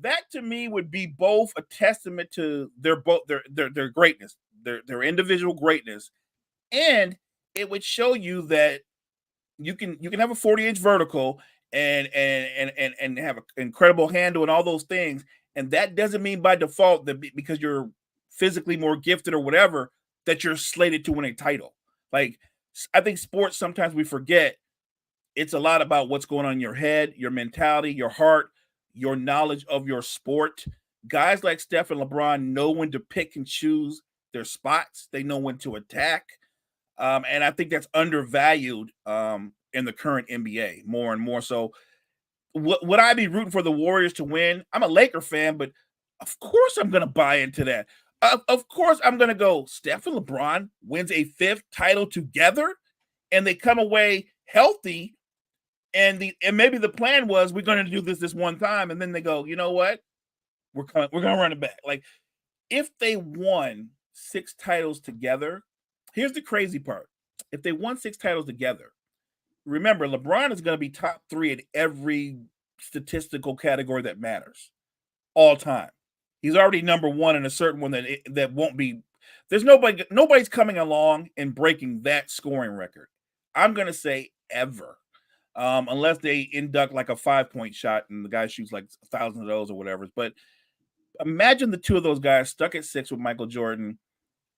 That to me would be both a testament to their greatness, their individual greatness, and it would show you that you can have a 40-inch vertical and have an incredible handle and all those things, and that doesn't mean by default that because you're physically more gifted or whatever that you're slated to win a title. Like, I think sports, sometimes we forget it's a lot about what's going on in your head, your mentality, your heart, your knowledge of your sport. Guys like Steph and LeBron know when to pick and choose their spots. They know when to attack. And I think that's undervalued in the current NBA more and more. So would I be rooting for the Warriors to win? I'm a Laker fan, but of course I'm going to buy into that. Of course I'm going to go Steph and LeBron wins a 5th title together and they come away healthy. And maybe the plan was we're going to do this one time, and then they go, you know what? We're going to run it back. Like, if they won 6 titles together, here's the crazy part. If they won 6 titles together, remember, LeBron is going to be top 3 in every statistical category that matters all time. He's already number 1 in a certain one that won't be. There's nobody's coming along and breaking that scoring record. I'm going to say ever. Unless they induct like a 5-point shot and the guy shoots like 1,000 of those or whatever. But imagine the 2 of those guys stuck at 6 with Michael Jordan,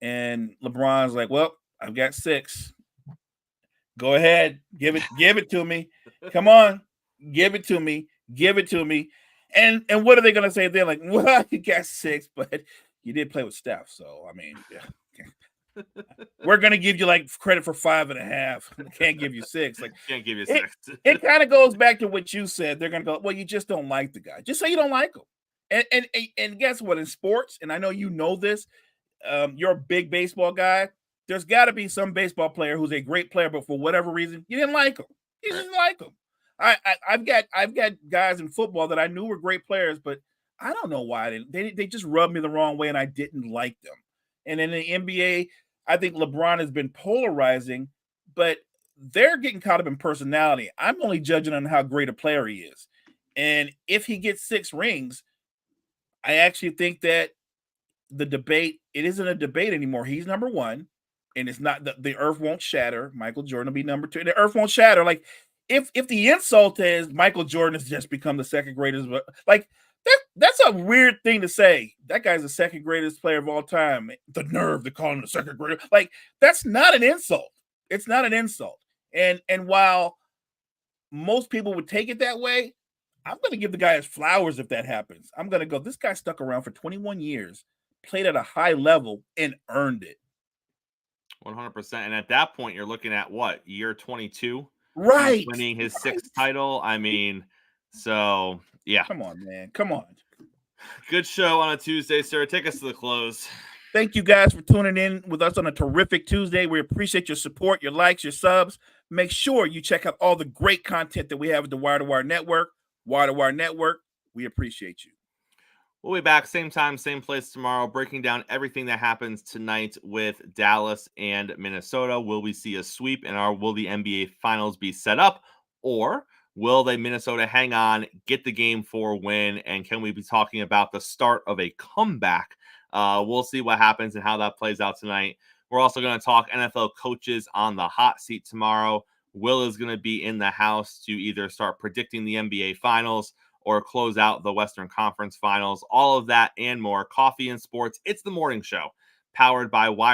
and LeBron's like, well, I've got 6. Go ahead. Give it to me. Come on. Give it to me. And what are they going to say? They're like, well, you got 6, but you did play with Steph. So, I mean, yeah. We're gonna give you like credit for 5.5. Can't give you 6. Like, can't give you 6. It kind of goes back to what you said. They're gonna go, well, you just don't like the guy. Just say you don't like him. And guess what? In sports, and I know you know this, you're a big baseball guy. There's got to be some baseball player who's a great player, but for whatever reason, you didn't like him. You didn't like him. I've got guys in football that I knew were great players, but I don't know why they just rubbed me the wrong way, and I didn't like them. And in the NBA, I think LeBron has been polarizing, but they're getting caught up in personality. I'm only judging on how great a player he is. And if he gets 6 rings, I actually think that the debate, it isn't a debate anymore. He's number 1, and it's not the earth won't shatter. Michael Jordan will be number 2. The earth won't shatter. Like, if the insult is Michael Jordan has just become the second greatest, like, that's a weird thing to say. That guy's the second greatest player of all time. The nerve to call him the second greatest. Like, that's not an insult. It's not an insult. And while most people would take it that way, I'm going to give the guy his flowers if that happens. I'm going to go, this guy stuck around for 21 years, played at a high level, and earned it. 100%. And at that point, you're looking at what? Year 22? Right. Winning his 6th title. I mean, so... yeah. Come on, man. Come on. Good show on a Tuesday, sir. Take us to the close. Thank you guys for tuning in with us on a terrific Tuesday. We appreciate your support, your likes, your subs. Make sure you check out all the great content that we have at the Wire to Wire Network. Wire to Wire Network, we appreciate you. We'll be back same time, same place tomorrow, breaking down everything that happens tonight with Dallas and Minnesota. Will we see a sweep, and will the NBA Finals be set up, or will Minnesota hang on, get the Game 4 win, and can we be talking about the start of a comeback We'll see what happens and how that plays out tonight. We're also going to talk NFL coaches on the hot seat tomorrow. Will is going to be in the house to either start predicting the NBA Finals or close out the Western Conference Finals. All of that and more. Coffee and sports. It's the morning show, powered by Wire.